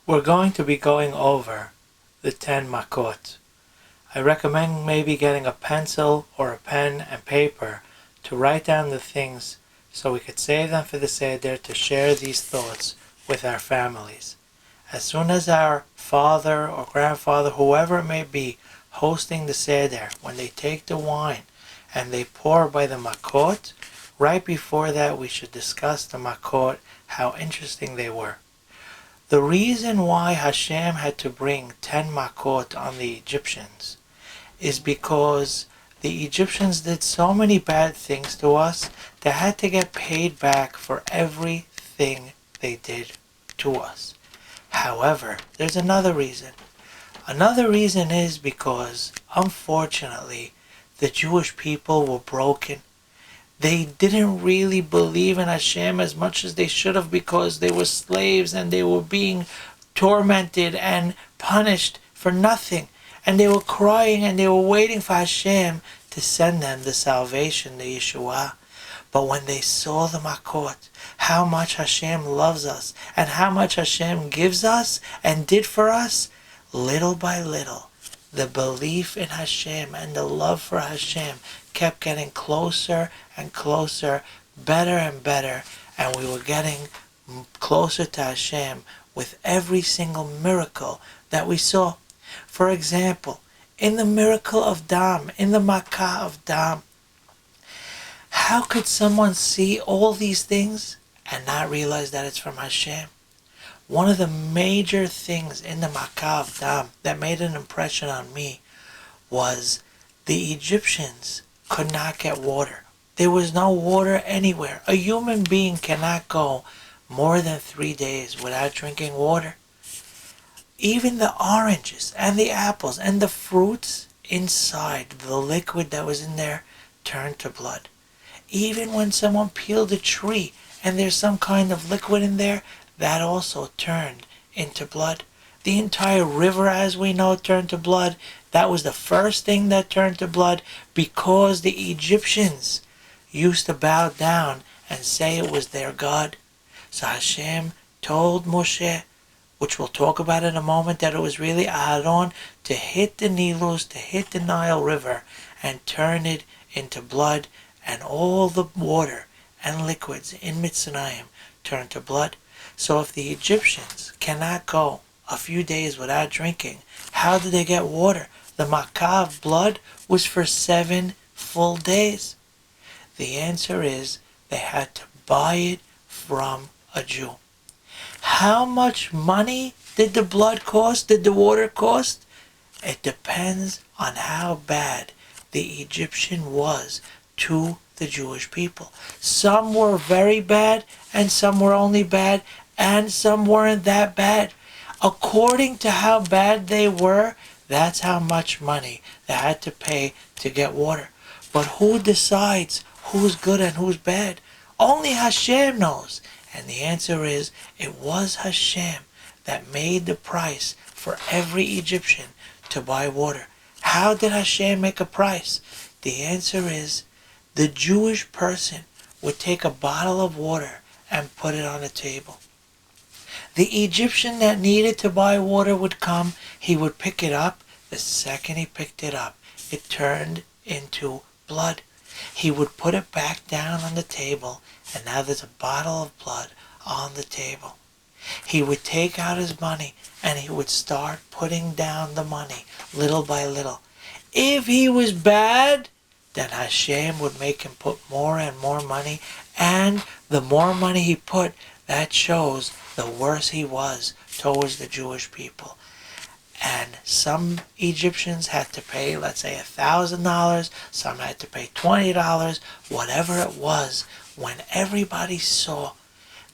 We're going to be going over the 10 makot. I recommend maybe getting a pencil or a pen and paper to write down the things so we could save them for the Seder to share these thoughts with our families. As soon as our father or grandfather, whoever it may be, hosting the Seder, when they take the wine and they pour by the makot, right before that we should discuss the makot, how interesting they were. The reason why Hashem had to bring 10 makot on the Egyptians is because the Egyptians did so many bad things to us, they had to get paid back for everything they did to us. However, there's another reason. Another reason is because, unfortunately, the Jewish people were broken. They didn't really believe in Hashem as much as they should have because they were slaves and they were being tormented and punished for nothing. And they were crying and they were waiting for Hashem to send them the salvation, the Yeshua. But when they saw the makot, how much Hashem loves us and how much Hashem gives us and did for us, little by little, the belief in Hashem and the love for Hashem kept getting closer and closer, better and better, and we were getting closer to Hashem with every single miracle that we saw. For example, in the miracle of Dam, in the Makkah of Dam, how could someone see all these things and not realize that it's from Hashem? One of the major things in the Makkah of Dam that made an impression on me was the Egyptians could not get water. There was no water anywhere. A human being cannot go more than 3 days without drinking water. Even the oranges and the apples and the fruits inside, the liquid that was in there, turned to blood. Even when someone peeled a tree and there's some kind of liquid in there, that also turned into blood. The entire river, as we know, turned to blood. That was the first thing that turned to blood because the Egyptians used to bow down and say it was their God. So Hashem told Moshe, which we'll talk about in a moment, that it was really Aaron to hit the Nilus, to hit the Nile River and turn it into blood, and all the water and liquids in Mitzrayim turned to blood. So if the Egyptians cannot go a few days without drinking, how did they get water? The Makkah of blood was for 7 full days. The answer is they had to buy it from a Jew. How much money did the blood cost? Did the water cost? It depends on how bad the Egyptian was to the Jewish people. Some were very bad, and some were only bad, and some weren't that bad. According to how bad they were, that's how much money they had to pay to get water. But who decides who's good and who's bad? Only Hashem knows. And the answer is, it was Hashem that made the price for every Egyptian to buy water. How did Hashem make a price? The answer is, the Jewish person would take a bottle of water and put it on a table. The Egyptian that needed to buy water would come, he would pick it up. The second he picked it up, it turned into blood. He would put it back down on the table, and now there's a bottle of blood on the table. He would take out his money, and he would start putting down the money, little by little. If he was bad, then Hashem would make him put more and more money, and the more money he put, that shows the worse he was towards the Jewish people. And some Egyptians had to pay, let's say, $1,000, some had to pay $20, whatever it was, when everybody saw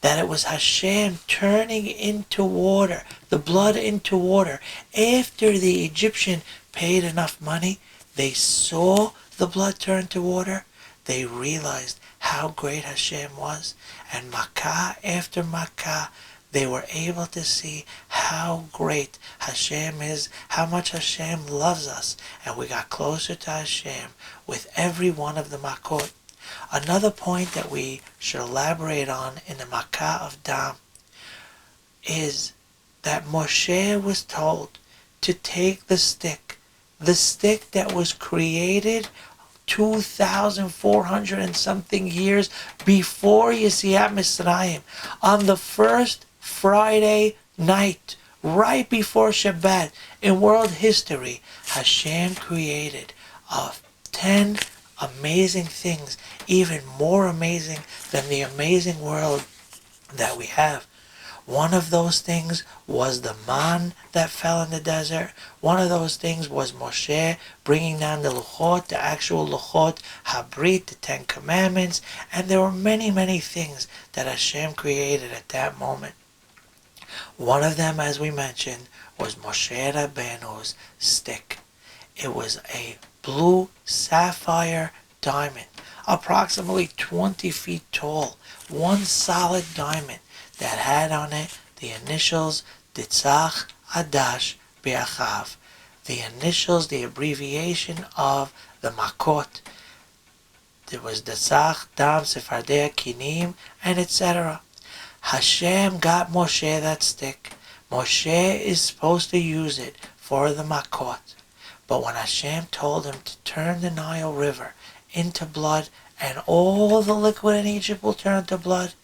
that it was Hashem turning into water, the blood into water. After the Egyptian paid enough money, they saw the blood turn to water, they realized how great Hashem was. And Makkah after Makkah, they were able to see how great Hashem is, how much Hashem loves us. And we got closer to Hashem with every one of the Makot. Another point that we should elaborate on in the Makkah of Dam is that Moshe was told to take the stick that was created 2,400 and something years before Yetziat Mitzrayim, on the first Friday night, right before Shabbat, in world history, Hashem created 10 amazing things, even more amazing than the amazing world that we have. One of those things was the man that fell in the desert. One of those things was Moshe bringing down the Luchot, the actual Luchot, Habrit, the 10 Commandments. And there were many, many things that Hashem created at that moment. One of them, as we mentioned, was Moshe Rabbeinu's stick. It was a blue sapphire diamond, approximately 20 feet tall, one solid diamond that had on it the initials Ditzach Adash Be'achav, the initials, the abbreviation of the Makot. There was Ditzach, Dam, Sephardea, Kinim, and etc. Hashem got Moshe that stick. Moshe is supposed to use it for the Makot. But when Hashem told him to turn the Nile River into blood, and all the liquid in Egypt will turn to blood,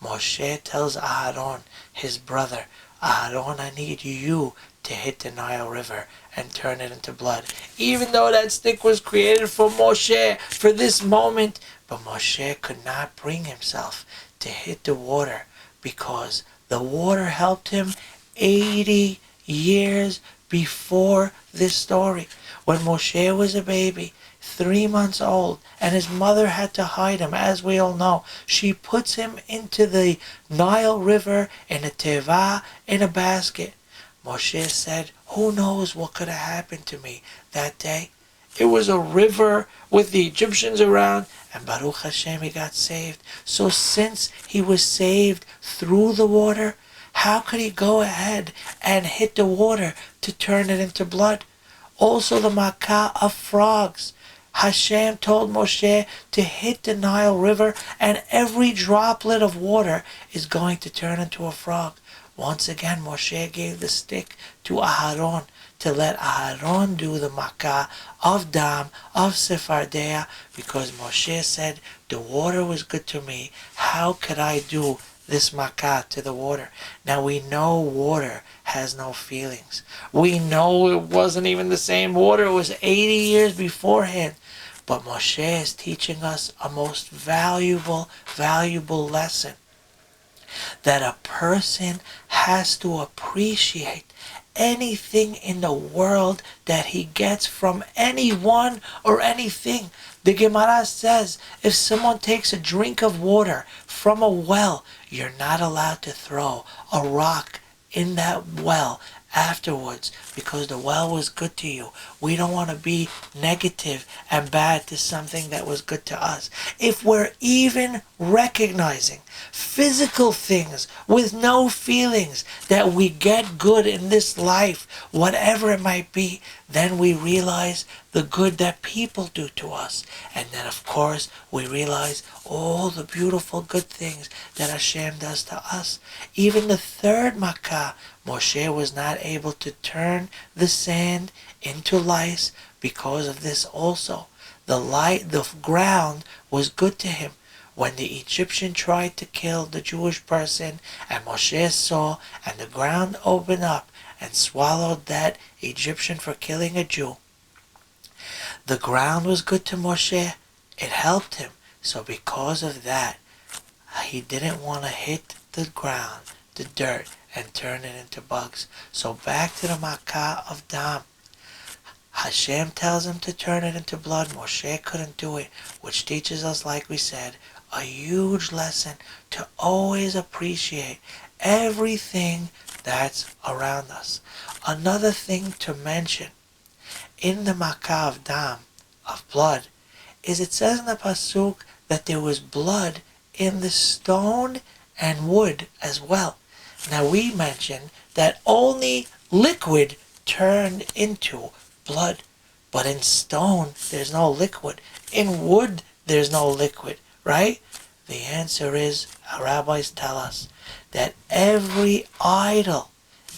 Moshe tells Aharon, his brother, Aharon, I need you to hit the Nile River and turn it into blood. Even though that stick was created for Moshe, for this moment, but Moshe could not bring himself to hit the water, because the water helped him 80 years before this story. When Moshe was a baby, 3 months old, and his mother had to hide him, as we all know. She puts him into the Nile River in a teva, in a basket. Moshe said, who knows what could have happened to me that day? It was a river with the Egyptians around, and Baruch Hashem, he got saved. So since he was saved through the water, how could he go ahead and hit the water to turn it into blood? Also the Makkah of frogs. Hashem told Moshe to hit the Nile River, and every droplet of water is going to turn into a frog. Once again, Moshe gave the stick to Aharon to let Aharon do the Makkah of Dam, of Sephardea, because Moshe said, the water was good to me. How could I do this Makkah to the water? Now we know water has no feelings. We know it wasn't even the same water. It was 80 years beforehand. But Moshe is teaching us a most valuable lesson. That a person has to appreciate anything in the world that he gets from anyone or anything. The Gemara says, if someone takes a drink of water from a well, you're not allowed to throw a rock in that well afterwards, because the well was good to you. We don't want to be negative and bad to something that was good to us. If we're even recognizing physical things with no feelings that we get good in this life, whatever it might be, then we realize the good that people do to us. And then of course we realize all the beautiful good things that Hashem does to us. Even the third Makkah, Moshe was not able to turn the sand into lice because of this also. The ground was good to him. When the Egyptian tried to kill the Jewish person, and Moshe saw, and the ground opened up and swallowed that Egyptian for killing a Jew, the ground was good to Moshe. It helped him. So because of that, he didn't want to hit the ground, the dirt, and turn it into bugs. So back to the Makkah of Dam. Hashem tells him to turn it into blood. Moshe couldn't do it, which teaches us, like we said, a huge lesson to always appreciate everything that's around us. Another thing to mention in the Makkah of Dam, of blood, is it says in the Pasuk that there was blood in the stone and wood as well. Now we mentioned that only liquid turned into blood, but in stone there's no liquid. In wood there's no liquid, right? The answer is, our rabbis tell us, that every idol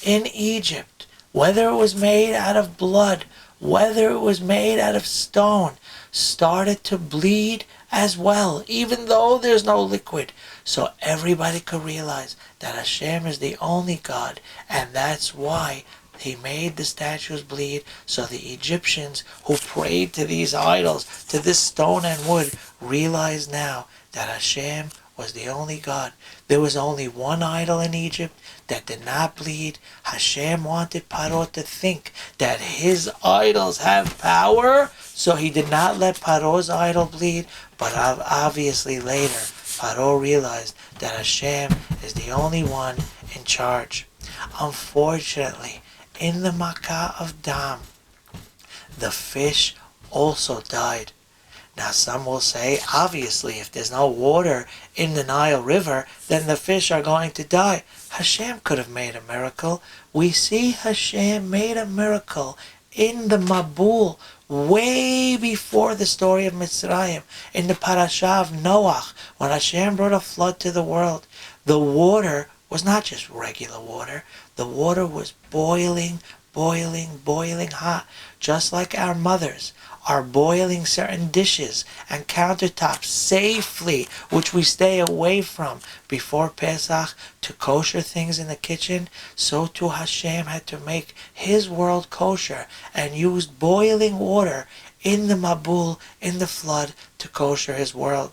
in Egypt, whether it was made out of blood, whether it was made out of stone, started to bleed as well, even though there's no liquid. So everybody could realize that Hashem is the only God, and that's why he made the statues bleed, so the Egyptians who prayed to these idols, to this stone and wood, realize now that Hashem was the only God. There was only one idol in Egypt that did not bleed. Hashem wanted Paro to think that his idols have power, so he did not let Paro's idol bleed. But obviously later, Paro realized that Hashem is the only one in charge. Unfortunately, in the Makkah of Dam, the fish also died. Now some will say, obviously, if there's no water in the Nile River, then the fish are going to die. Hashem could have made a miracle. We see Hashem made a miracle in the Mabul, way before the story of Mitzrayim, in the parasha of Noach, when Hashem brought a flood to the world. The water was not just regular water. The water was boiling, boiling, boiling hot, just like our mothers are boiling certain dishes and countertops safely, which we stay away from before Pesach, to kosher things in the kitchen. So too Hashem had to make his world kosher and used boiling water in the Mabul, in the flood, to kosher his world.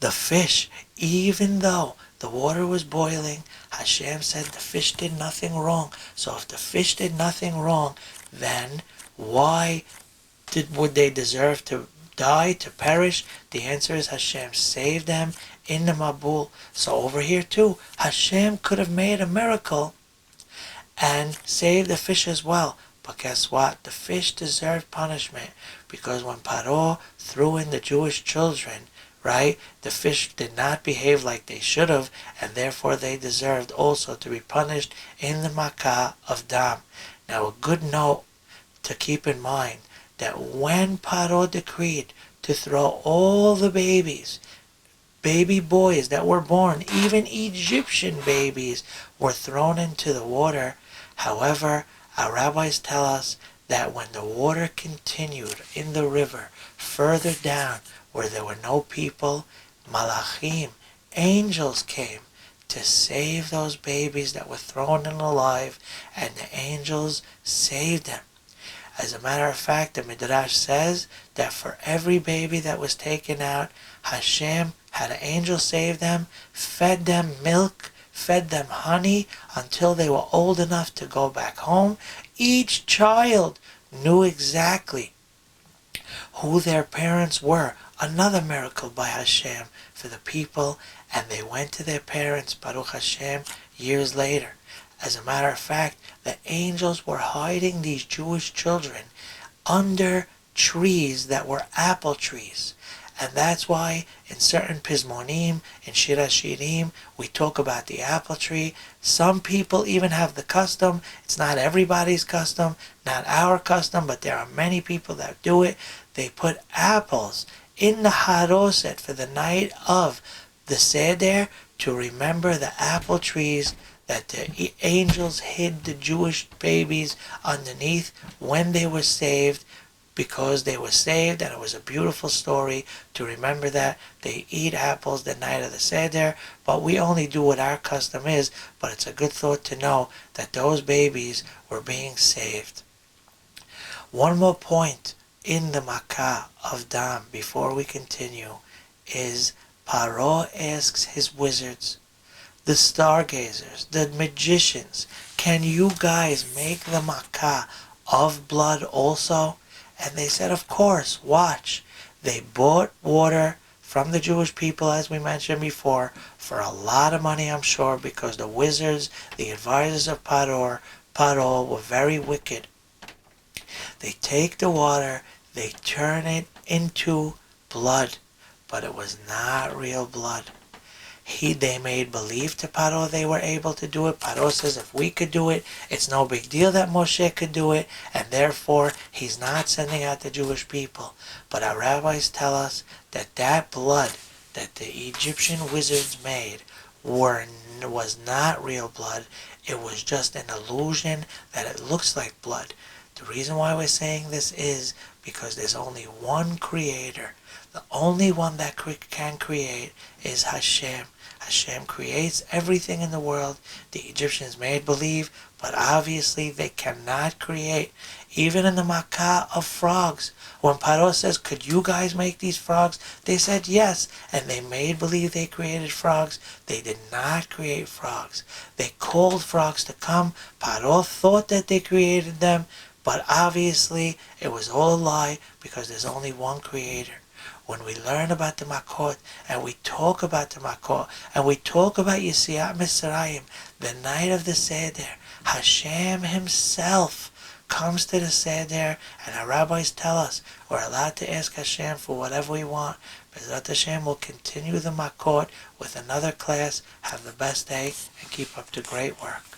The fish, even though the water was boiling, Hashem said the fish did nothing wrong. So if the fish did nothing wrong, then why would they deserve to die, to perish? The answer is Hashem saved them in the Mabul. So over here too, Hashem could have made a miracle and saved the fish as well. But guess what? The fish deserved punishment, because when Paro threw in the Jewish children, right, the fish did not behave like they should have, and therefore they deserved also to be punished in the Makkah of Dam. Now a good note to keep in mind, that when Paro decreed to throw all the babies, baby boys that were born, even Egyptian babies, were thrown into the water. However, our rabbis tell us that when the water continued in the river further down, where there were no people, malachim, angels, came to save those babies that were thrown in alive, and the angels saved them. As a matter of fact, the Midrash says that for every baby that was taken out, Hashem had an angel save them, fed them milk, fed them honey, until they were old enough to go back home. Each child knew exactly who their parents were. Another miracle by Hashem for the people, and they went to their parents, Baruch Hashem, years later. As a matter of fact, the angels were hiding these Jewish children under trees that were apple trees. And that's why in certain Pizmonim, in Shir HaShirim, we talk about the apple tree. Some people even have the custom. It's not everybody's custom, not our custom, but there are many people that do it. They put apples in the Haroset for the night of the Seder to remember the apple trees that the angels hid the Jewish babies underneath when they were saved, because they were saved, and it was a beautiful story to remember that. They eat apples the night of the Seder, but we only do what our custom is, but it's a good thought to know that those babies were being saved. One more point in the Makkah of Dam before we continue is Paro asks his wizards, the stargazers, the magicians, can you guys make the Makkah of blood also? And they said, of course, watch. They bought water from the Jewish people, as we mentioned before, for a lot of money, I'm sure, because the wizards, the advisors of Paro were very wicked. They take the water, they turn it into blood, but it was not real blood. They made believe to Paro they were able to do it. Paro says, if we could do it, it's no big deal that Moshe could do it, and therefore he's not sending out the Jewish people. But our rabbis tell us that that blood that the Egyptian wizards made was not real blood. It was just an illusion that it looks like blood. The reason why we're saying this is because there's only one creator. The only one that can create is Hashem. Hashem creates everything in the world. The Egyptians made believe, but obviously they cannot create. Even in the Makkah of frogs, when Paro says, could you guys make these frogs? They said yes, and they made believe they created frogs. They did not create frogs. They called frogs to come. Paro thought that they created them, but obviously it was all a lie because there's only one creator. When we learn about the Makot, and we talk about the Makot, and we talk about Yetziat Mitzrayim, the night of the Seder, Hashem himself comes to the Seder, and our rabbis tell us we're allowed to ask Hashem for whatever we want. Bezrat Hashem will continue the Makot with another class. Have the best day, and keep up the great work.